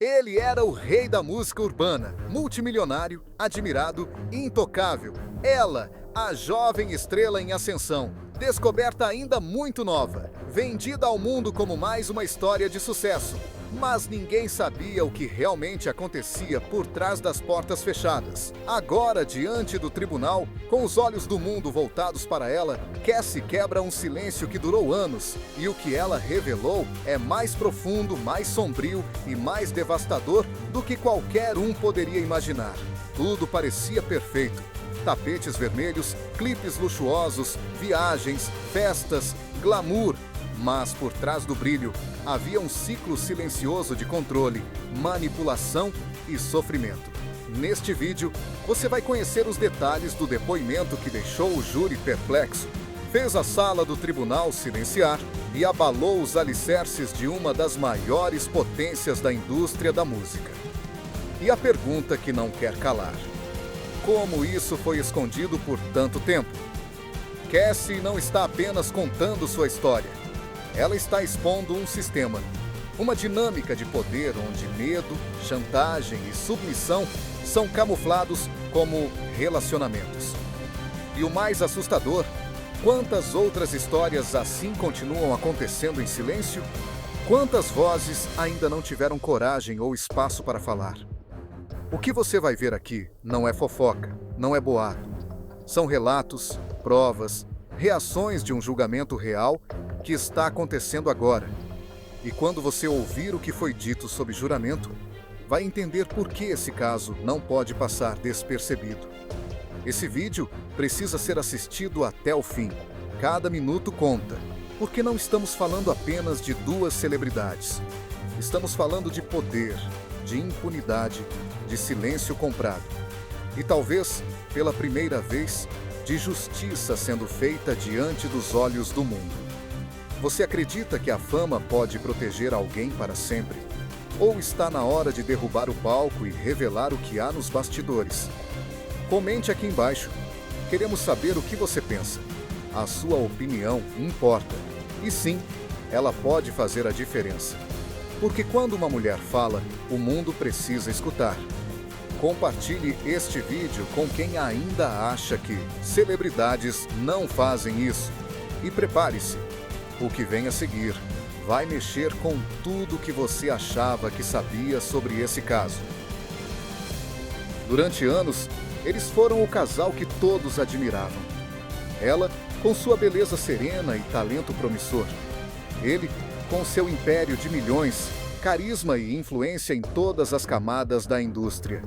Ele era o rei da música urbana, multimilionário, admirado e intocável. Ela, a jovem estrela em ascensão, descoberta ainda muito nova, vendida ao mundo como mais uma história de sucesso. Mas ninguém sabia o que realmente acontecia por trás das portas fechadas. Agora, diante do tribunal, com os olhos do mundo voltados para ela, Cassie quebra um silêncio que durou anos, e o que ela revelou é mais profundo, mais sombrio e mais devastador do que qualquer um poderia imaginar. Tudo parecia perfeito. Tapetes vermelhos, clipes luxuosos, viagens, festas, glamour. Mas por trás do brilho havia um ciclo silencioso de controle, manipulação e sofrimento. Neste vídeo, você vai conhecer os detalhes do depoimento que deixou o júri perplexo, fez a sala do tribunal silenciar e abalou os alicerces de uma das maiores potências da indústria da música. E a pergunta que não quer calar: como isso foi escondido por tanto tempo? Cassie não está apenas contando sua história. Ela está expondo um sistema, uma dinâmica de poder onde medo, chantagem e submissão são camuflados como relacionamentos. E o mais assustador, quantas outras histórias assim continuam acontecendo em silêncio? Quantas vozes ainda não tiveram coragem ou espaço para falar? O que você vai ver aqui não é fofoca, não é boato. São relatos, provas, reações de um julgamento real que está acontecendo agora. E quando você ouvir o que foi dito sob juramento, vai entender por que esse caso não pode passar despercebido. Esse vídeo precisa ser assistido até o fim. Cada minuto conta, porque não estamos falando apenas de duas celebridades. Estamos falando de poder, de impunidade, de silêncio comprado. E talvez, pela primeira vez, de justiça sendo feita diante dos olhos do mundo. Você acredita que a fama pode proteger alguém para sempre? Ou está na hora de derrubar o palco e revelar o que há nos bastidores? Comente aqui embaixo. Queremos saber o que você pensa. A sua opinião importa. E sim, ela pode fazer a diferença. Porque quando uma mulher fala, o mundo precisa escutar. Compartilhe este vídeo com quem ainda acha que celebridades não fazem isso. E prepare-se. O que vem a seguir vai mexer com tudo que você achava que sabia sobre esse caso. Durante anos, eles foram o casal que todos admiravam. Ela, com sua beleza serena e talento promissor. Ele, com seu império de milhões, carisma e influência em todas as camadas da indústria.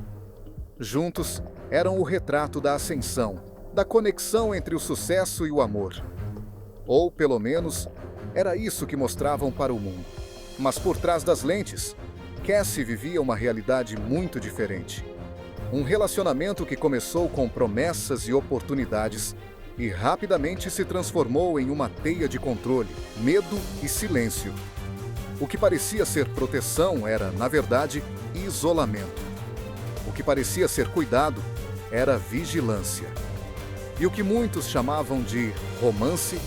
Juntos, eram o retrato da ascensão, da conexão entre o sucesso e o amor. Ou, pelo menos, era isso que mostravam para o mundo. Mas por trás das lentes, Cassie vivia uma realidade muito diferente. Um relacionamento que começou com promessas e oportunidades e rapidamente se transformou em uma teia de controle, medo e silêncio. O que parecia ser proteção era, na verdade, isolamento. O que parecia ser cuidado era vigilância. E o que muitos chamavam de romance,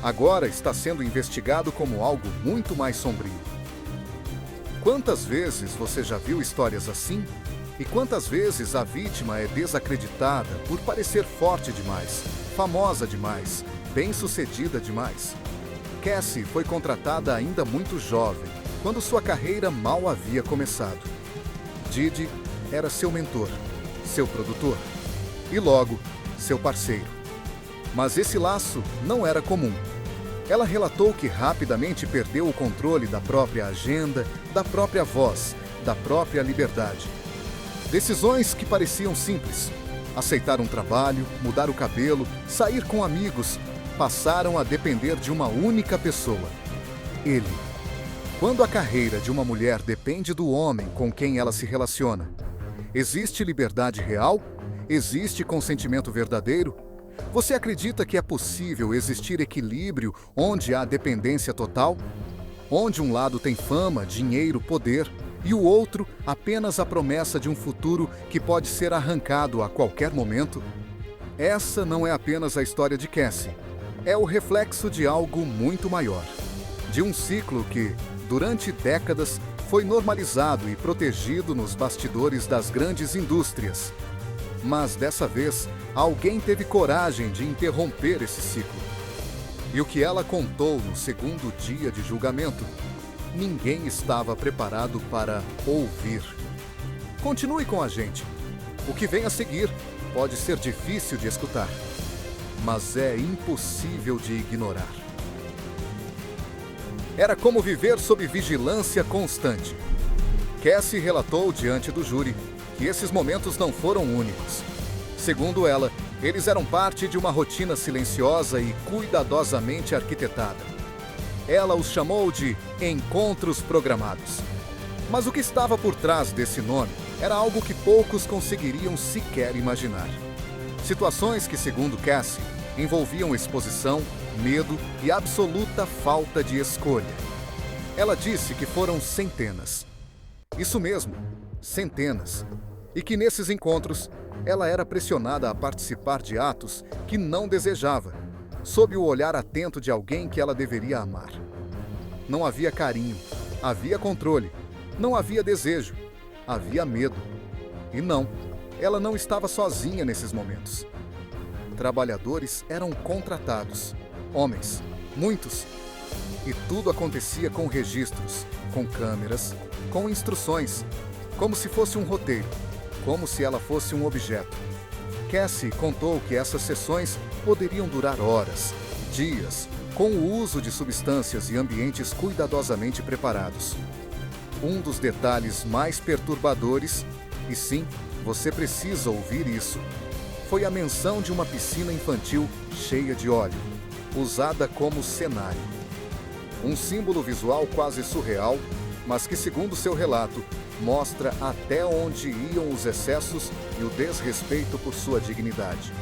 agora está sendo investigado como algo muito mais sombrio. Quantas vezes você já viu histórias assim? E quantas vezes a vítima é desacreditada por parecer forte demais, famosa demais, bem-sucedida demais? Cassie foi contratada ainda muito jovem, quando sua carreira mal havia começado. Didi era seu mentor, seu produtor e logo, seu parceiro. Mas esse laço não era comum. Ela relatou que rapidamente perdeu o controle da própria agenda, da própria voz, da própria liberdade. Decisões que pareciam simples. Aceitar um trabalho, mudar o cabelo, sair com amigos, passaram a depender de uma única pessoa: ele. Quando a carreira de uma mulher depende do homem com quem ela se relaciona, existe liberdade real? Existe consentimento verdadeiro? Você acredita que é possível existir equilíbrio onde há dependência total? Onde um lado tem fama, dinheiro, poder, e o outro apenas a promessa de um futuro que pode ser arrancado a qualquer momento? Essa não é apenas a história de Cassie. É o reflexo de algo muito maior. De um ciclo que, durante décadas, foi normalizado e protegido nos bastidores das grandes indústrias. Mas dessa vez, alguém teve coragem de interromper esse ciclo. E o que ela contou no segundo dia de julgamento, ninguém estava preparado para ouvir. Continue com a gente. O que vem a seguir pode ser difícil de escutar, mas é impossível de ignorar. Era como viver sob vigilância constante. Cassie relatou diante do júri que esses momentos não foram únicos. Segundo ela, eles eram parte de uma rotina silenciosa e cuidadosamente arquitetada. Ela os chamou de encontros programados. Mas o que estava por trás desse nome era algo que poucos conseguiriam sequer imaginar. Situações que, segundo Cassie, envolviam exposição, medo e absoluta falta de escolha. Ela disse que foram centenas. Isso mesmo, centenas. E que nesses encontros, ela era pressionada a participar de atos que não desejava, sob o olhar atento de alguém que ela deveria amar. Não havia carinho, havia controle, não havia desejo, havia medo. E não, ela não estava sozinha nesses momentos. Trabalhadores eram contratados, homens, muitos. E tudo acontecia com registros, com câmeras, com instruções, como se fosse um roteiro, como se ela fosse um objeto. Cassie contou que essas sessões poderiam durar horas, dias, com o uso de substâncias e ambientes cuidadosamente preparados. Um dos detalhes mais perturbadores, e sim, você precisa ouvir isso, foi a menção de uma piscina infantil cheia de óleo, usada como cenário. Um símbolo visual quase surreal, mas que, segundo seu relato, mostra até onde iam os excessos e o desrespeito por sua dignidade.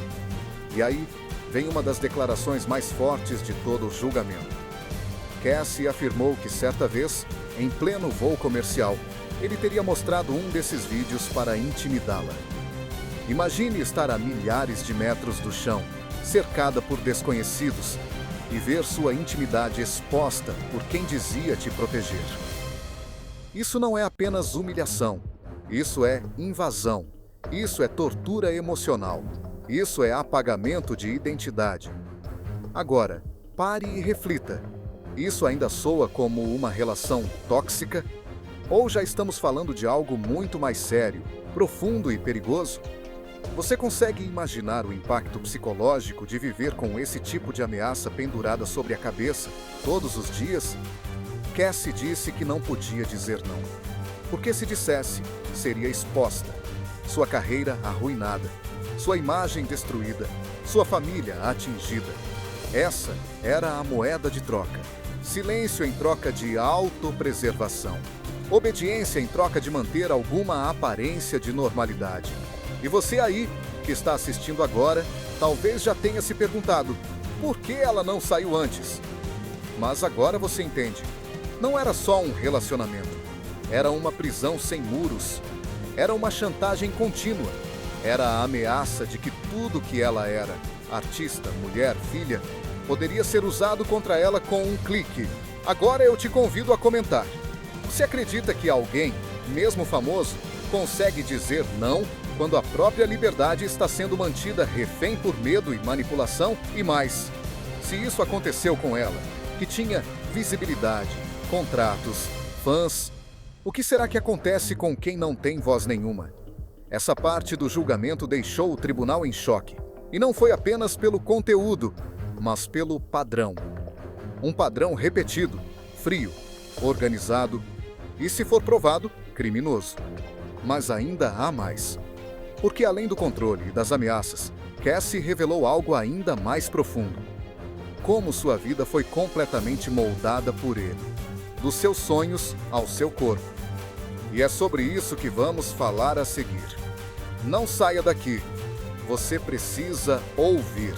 E aí vem uma das declarações mais fortes de todo o julgamento. Cassie afirmou que certa vez, em pleno voo comercial, ele teria mostrado um desses vídeos para intimidá-la. Imagine estar a milhares de metros do chão, cercada por desconhecidos, e ver sua intimidade exposta por quem dizia te proteger. Isso não é apenas humilhação, isso é invasão, isso é tortura emocional, isso é apagamento de identidade. Agora, pare e reflita. Isso ainda soa como uma relação tóxica? Ou já estamos falando de algo muito mais sério, profundo e perigoso? Você consegue imaginar o impacto psicológico de viver com esse tipo de ameaça pendurada sobre a cabeça todos os dias? Cassie disse que não podia dizer não, porque se dissesse, seria exposta, sua carreira arruinada, sua imagem destruída, sua família atingida. Essa era a moeda de troca. Silêncio em troca de autopreservação. Obediência em troca de manter alguma aparência de normalidade. E você aí, que está assistindo agora, talvez já tenha se perguntado, por que ela não saiu antes? Mas agora você entende. Não era só um relacionamento. Era uma prisão sem muros. Era uma chantagem contínua. Era a ameaça de que tudo que ela era, artista, mulher, filha, poderia ser usado contra ela com um clique. Agora eu te convido a comentar. Você acredita que alguém, mesmo famoso, consegue dizer não quando a própria liberdade está sendo mantida refém por medo e manipulação? E mais, se isso aconteceu com ela, que tinha visibilidade, contratos, fãs, o que será que acontece com quem não tem voz nenhuma? Essa parte do julgamento deixou o tribunal em choque. E não foi apenas pelo conteúdo, mas pelo padrão. Um padrão repetido, frio, organizado e, se for provado, criminoso. Mas ainda há mais. Porque além do controle e das ameaças, Cassie revelou algo ainda mais profundo. Como sua vida foi completamente moldada por ele. Dos seus sonhos ao seu corpo. E é sobre isso que vamos falar a seguir. Não saia daqui. Você precisa ouvir.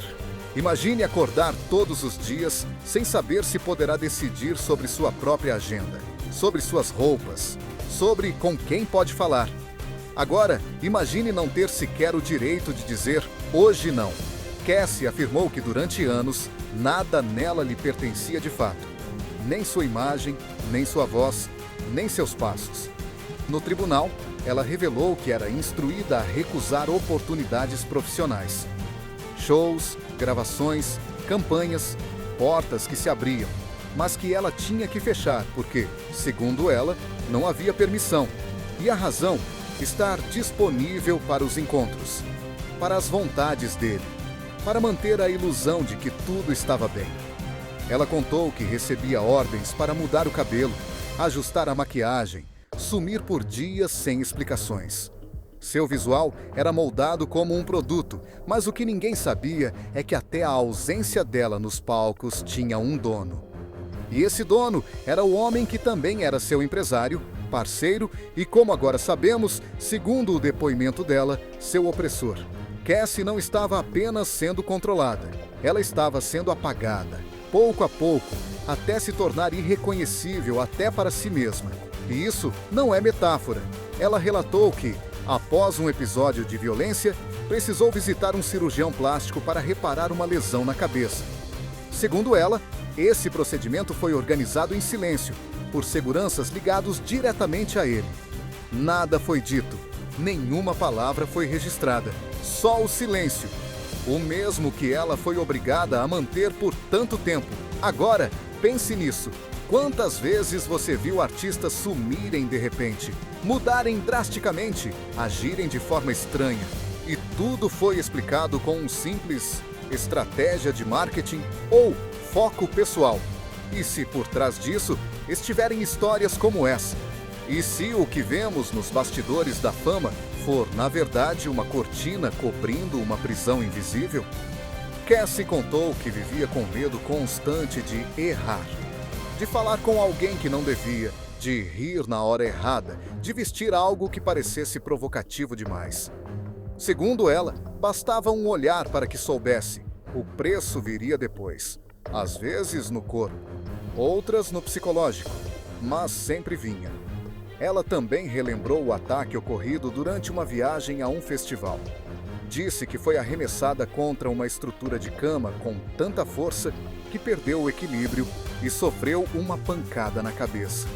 Imagine acordar todos os dias sem saber se poderá decidir sobre sua própria agenda, sobre suas roupas, sobre com quem pode falar. Agora, imagine não ter sequer o direito de dizer hoje não. Cassie afirmou que durante anos, nada nela lhe pertencia de fato. Nem sua imagem, nem sua voz, nem seus passos. No tribunal, ela revelou que era instruída a recusar oportunidades profissionais. Shows, gravações, campanhas, portas que se abriam, mas que ela tinha que fechar porque, segundo ela, não havia permissão. E a razão, estar disponível para os encontros, para as vontades dele, para manter a ilusão de que tudo estava bem. Ela contou que recebia ordens para mudar o cabelo, ajustar a maquiagem, sumir por dias sem explicações. Seu visual era moldado como um produto, mas o que ninguém sabia é que até a ausência dela nos palcos tinha um dono. E esse dono era o homem que também era seu empresário, parceiro e, como agora sabemos, segundo o depoimento dela, seu opressor. Cassie não estava apenas sendo controlada, ela estava sendo apagada, pouco a pouco, até se tornar irreconhecível até para si mesma. E isso não é metáfora. Ela relatou que, após um episódio de violência, precisou visitar um cirurgião plástico para reparar uma lesão na cabeça. Segundo ela, esse procedimento foi organizado em silêncio, por seguranças ligados diretamente a ele. Nada foi dito, nenhuma palavra foi registrada, só o silêncio. O mesmo que ela foi obrigada a manter por tanto tempo. Agora, pense nisso. Quantas vezes você viu artistas sumirem de repente, mudarem drasticamente, agirem de forma estranha? E tudo foi explicado com um simples estratégia de marketing ou foco pessoal. E se por trás disso estiverem histórias como essa? E se o que vemos nos bastidores da fama for, na verdade, uma cortina cobrindo uma prisão invisível? Cassie contou que vivia com medo constante de errar, de falar com alguém que não devia, de rir na hora errada, de vestir algo que parecesse provocativo demais. Segundo ela, bastava um olhar para que soubesse. O preço viria depois. Às vezes no corpo, outras no psicológico, mas sempre vinha. Ela também relembrou o ataque ocorrido durante uma viagem a um festival. Disse que foi arremessada contra uma estrutura de cama com tanta força que perdeu o equilíbrio e sofreu uma pancada na cabeça.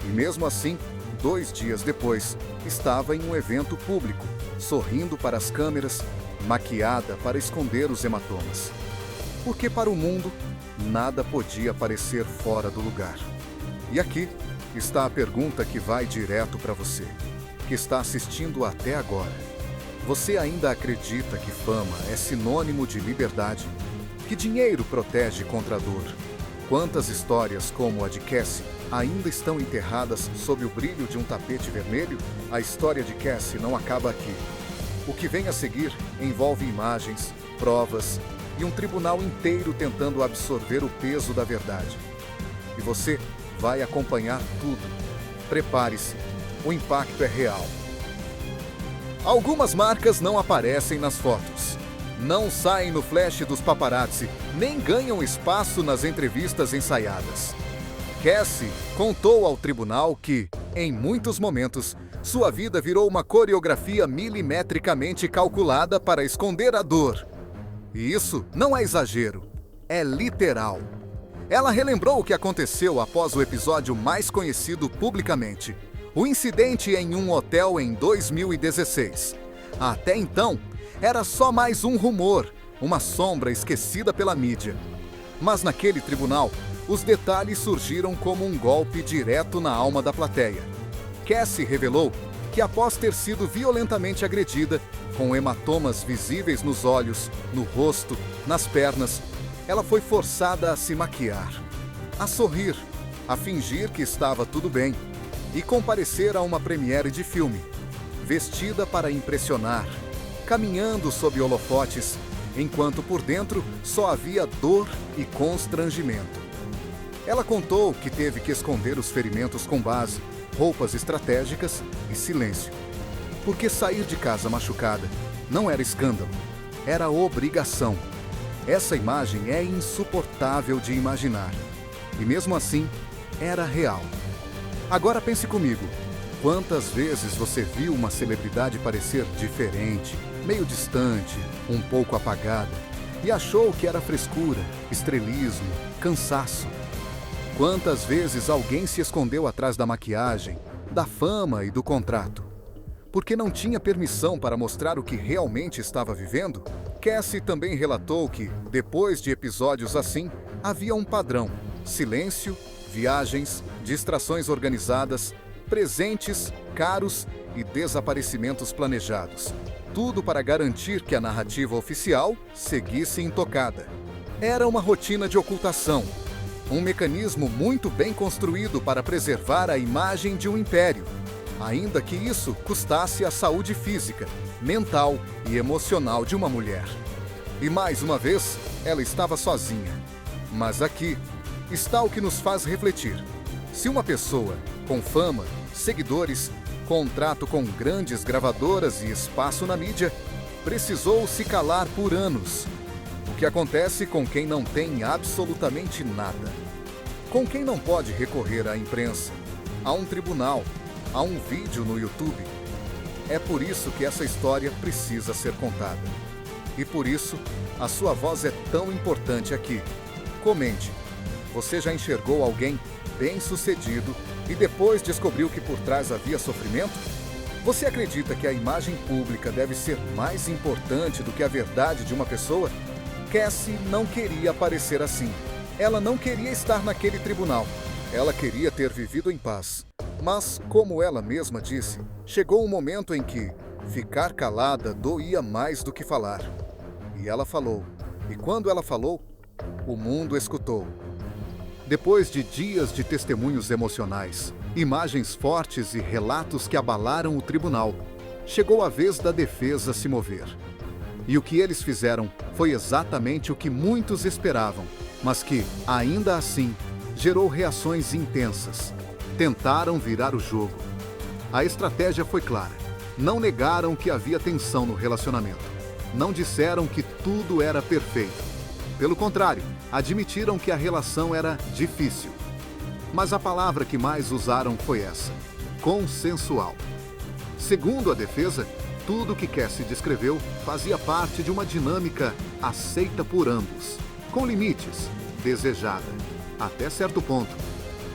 E mesmo assim, 2 dias depois, estava em um evento público, sorrindo para as câmeras, maquiada para esconder os hematomas. Porque para o mundo, nada podia parecer fora do lugar. E aqui está a pergunta que vai direto para você, que está assistindo até agora. Você ainda acredita que fama é sinônimo de liberdade? Que dinheiro protege contra a dor? Quantas histórias como a de Cassie ainda estão enterradas sob o brilho de um tapete vermelho? A história de Cassie não acaba aqui. O que vem a seguir envolve imagens, provas e um tribunal inteiro tentando absorver o peso da verdade. E você vai acompanhar tudo. Prepare-se, o impacto é real. Algumas marcas não aparecem nas fotos, não saem no flash dos paparazzi, nem ganham espaço nas entrevistas ensaiadas. Cassie contou ao tribunal que, em muitos momentos, sua vida virou uma coreografia milimetricamente calculada para esconder a dor. E isso não é exagero, é literal. Ela relembrou o que aconteceu após o episódio mais conhecido publicamente, o incidente em um hotel em 2016. Até então, era só mais um rumor, uma sombra esquecida pela mídia. Mas naquele tribunal, os detalhes surgiram como um golpe direto na alma da plateia. Cassie revelou que após ter sido violentamente agredida, com hematomas visíveis nos olhos, no rosto, nas pernas, ela foi forçada a se maquiar, a sorrir, a fingir que estava tudo bem e comparecer a uma premiere de filme, vestida para impressionar, caminhando sob holofotes, enquanto por dentro só havia dor e constrangimento. Ela contou que teve que esconder os ferimentos com base, roupas estratégicas e silêncio. Porque sair de casa machucada não era escândalo, era obrigação. Essa imagem é insuportável de imaginar. E mesmo assim, era real. Agora pense comigo, quantas vezes você viu uma celebridade parecer diferente, meio distante, um pouco apagada, e achou que era frescura, estrelismo, cansaço? Quantas vezes alguém se escondeu atrás da maquiagem, da fama e do contrato? Porque não tinha permissão para mostrar o que realmente estava vivendo? Cassie também relatou que, depois de episódios assim, havia um padrão: silêncio, viagens, distrações organizadas, presentes, caros e desaparecimentos planejados. Tudo para garantir que a narrativa oficial seguisse intocada. Era uma rotina de ocultação, um mecanismo muito bem construído para preservar a imagem de um império, ainda que isso custasse a saúde física, mental e emocional de uma mulher. E mais uma vez, ela estava sozinha. Mas aqui está o que nos faz refletir. Se uma pessoa com fama, seguidores, contrato com grandes gravadoras e espaço na mídia, precisou se calar por anos, o que acontece com quem não tem absolutamente nada? Com quem não pode recorrer à imprensa, a um tribunal, a um vídeo no YouTube? É por isso que essa história precisa ser contada. E por isso, a sua voz é tão importante aqui. Comente. Você já enxergou alguém bem-sucedido e depois descobriu que por trás havia sofrimento? Você acredita que a imagem pública deve ser mais importante do que a verdade de uma pessoa? Cassie não queria parecer assim. Ela não queria estar naquele tribunal. Ela queria ter vivido em paz. Mas, como ela mesma disse, chegou um momento em que ficar calada doía mais do que falar. E ela falou. E quando ela falou, o mundo escutou. Depois de dias de testemunhos emocionais, imagens fortes e relatos que abalaram o tribunal, chegou a vez da defesa se mover. E o que eles fizeram foi exatamente o que muitos esperavam, mas que, ainda assim, gerou reações intensas. Tentaram virar o jogo. A estratégia foi clara. Não negaram que havia tensão no relacionamento. Não disseram que tudo era perfeito. Pelo contrário, admitiram que a relação era difícil. Mas a palavra que mais usaram foi essa: consensual. Segundo a defesa, tudo o que Cassie descreveu fazia parte de uma dinâmica aceita por ambos, com limites, desejada, até certo ponto.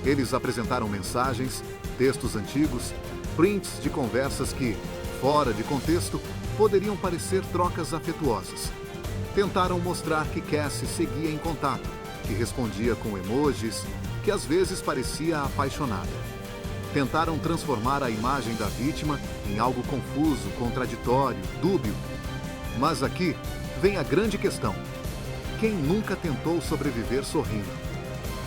Eles apresentaram mensagens, textos antigos, prints de conversas que, fora de contexto, poderiam parecer trocas afetuosas. Tentaram mostrar que Cassie seguia em contato, que respondia com emojis, que às vezes parecia apaixonada. Tentaram transformar a imagem da vítima em algo confuso, contraditório, dúbio. Mas aqui vem a grande questão. Quem nunca tentou sobreviver sorrindo?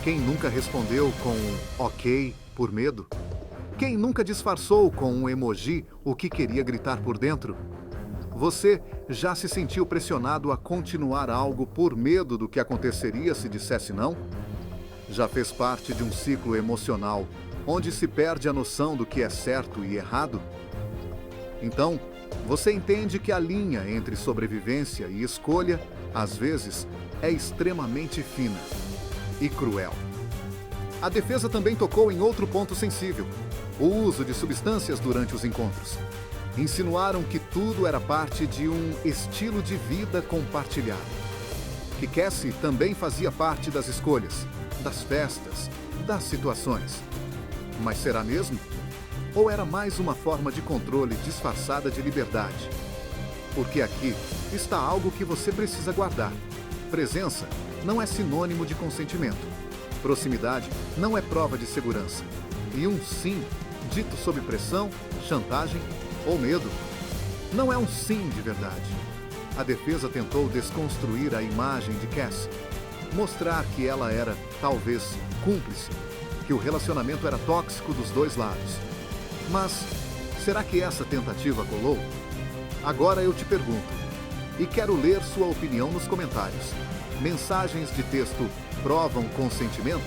Quem nunca respondeu com um ok por medo? Quem nunca disfarçou com um emoji o que queria gritar por dentro? Você já se sentiu pressionado a continuar algo por medo do que aconteceria se dissesse não? Já fez parte de um ciclo emocional onde se perde a noção do que é certo e errado? Então, você entende que a linha entre sobrevivência e escolha, às vezes, é extremamente fina e cruel. A defesa também tocou em outro ponto sensível: o uso de substâncias durante os encontros. Insinuaram que tudo era parte de um estilo de vida compartilhado. Que Cassie também fazia parte das escolhas, das festas, das situações. Mas será mesmo? Ou era mais uma forma de controle disfarçada de liberdade? Porque aqui está algo que você precisa guardar. Presença não é sinônimo de consentimento. Proximidade não é prova de segurança. E um sim, dito sob pressão, chantagem ou medo, não é um sim de verdade. A defesa tentou desconstruir a imagem de Cassie, mostrar que ela era, talvez, cúmplice, que o relacionamento era tóxico dos dois lados. Mas, será que essa tentativa colou? Agora eu te pergunto, e quero ler sua opinião nos comentários. Mensagens de texto provam consentimento?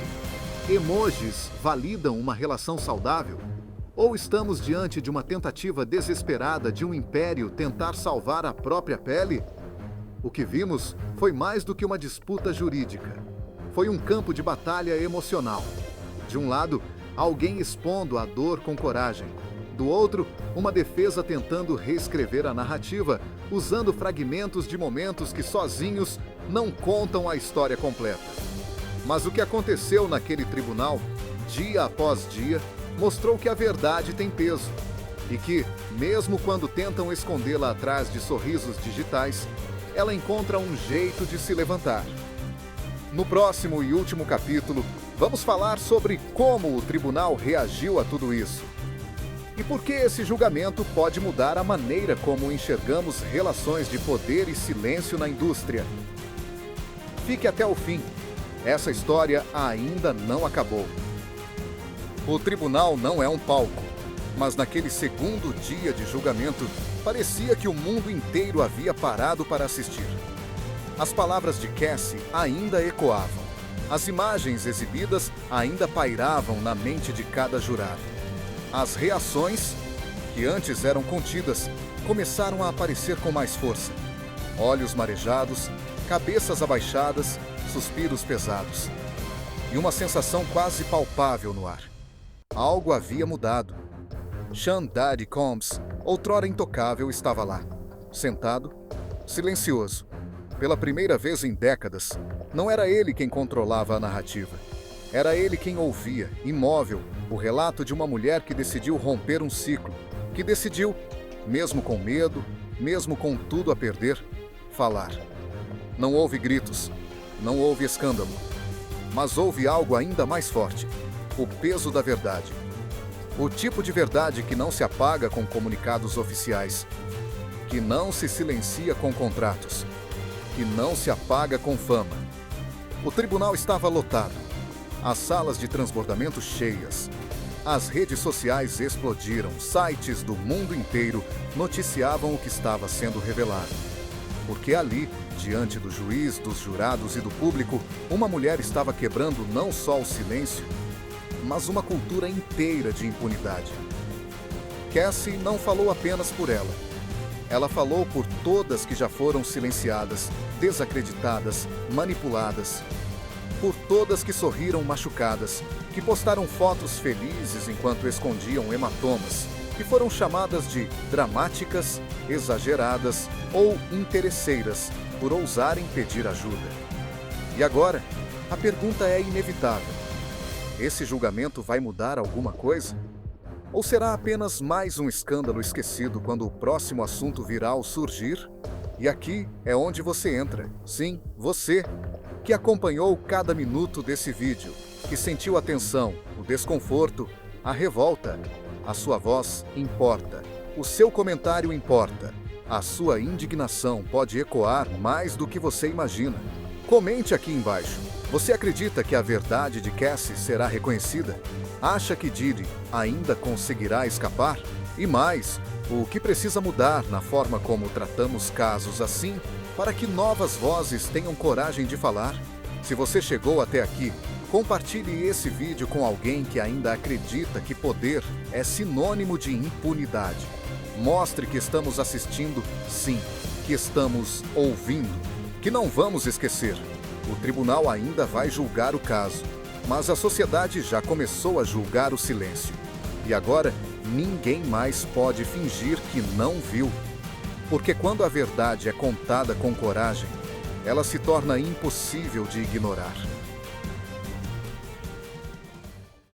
Emojis validam uma relação saudável? Ou estamos diante de uma tentativa desesperada de um império tentar salvar a própria pele? O que vimos foi mais do que uma disputa jurídica. Foi um campo de batalha emocional. De um lado, alguém expondo a dor com coragem. Do outro, uma defesa tentando reescrever a narrativa, usando fragmentos de momentos que sozinhos não contam a história completa. Mas o que aconteceu naquele tribunal, dia após dia, mostrou que a verdade tem peso e que, mesmo quando tentam escondê-la atrás de sorrisos digitais, ela encontra um jeito de se levantar. No próximo e último capítulo, vamos falar sobre como o tribunal reagiu a tudo isso e por que esse julgamento pode mudar a maneira como enxergamos relações de poder e silêncio na indústria. Fique até o fim. Essa história ainda não acabou. O tribunal não é um palco, mas naquele segundo dia de julgamento, parecia que o mundo inteiro havia parado para assistir. As palavras de Cassie ainda ecoavam. As imagens exibidas ainda pairavam na mente de cada jurado. As reações, que antes eram contidas, começaram a aparecer com mais força. Olhos marejados, cabeças abaixadas, suspiros pesados. E uma sensação quase palpável no ar. Algo havia mudado. Sean Daddy Combs, outrora intocável, estava lá, sentado, silencioso. Pela primeira vez em décadas, não era ele quem controlava a narrativa. Era ele quem ouvia, imóvel, o relato de uma mulher que decidiu romper um ciclo, que decidiu, mesmo com medo, mesmo com tudo a perder, falar. Não houve gritos, não houve escândalo, mas houve algo ainda mais forte: o peso da verdade. O tipo de verdade que não se apaga com comunicados oficiais, que não se silencia com contratos, que não se apaga com fama. O tribunal estava lotado, as salas de transbordamento cheias, as redes sociais explodiram, sites do mundo inteiro noticiavam o que estava sendo revelado. Porque ali, diante do juiz, dos jurados e do público, uma mulher estava quebrando não só o silêncio, mas uma cultura inteira de impunidade. Cassie não falou apenas por ela. Ela falou por todas que já foram silenciadas, desacreditadas, manipuladas. Por todas que sorriram machucadas, que postaram fotos felizes enquanto escondiam hematomas, que foram chamadas de dramáticas, exageradas ou interesseiras por ousarem pedir ajuda. E agora, a pergunta é inevitável. Esse julgamento vai mudar alguma coisa? Ou será apenas mais um escândalo esquecido quando o próximo assunto viral surgir? E aqui é onde você entra. Sim, você, que acompanhou cada minuto desse vídeo, que sentiu a tensão, o desconforto, a revolta. A sua voz importa. O seu comentário importa. A sua indignação pode ecoar mais do que você imagina. Comente aqui embaixo. Você acredita que a verdade de Cassie será reconhecida? Acha que Diddy ainda conseguirá escapar? E mais, o que precisa mudar na forma como tratamos casos assim para que novas vozes tenham coragem de falar? Se você chegou até aqui, compartilhe esse vídeo com alguém que ainda acredita que poder é sinônimo de impunidade. Mostre que estamos assistindo, sim, que estamos ouvindo, que não vamos esquecer. O tribunal ainda vai julgar o caso, mas a sociedade já começou a julgar o silêncio. E agora, ninguém mais pode fingir que não viu. Porque quando a verdade é contada com coragem, ela se torna impossível de ignorar.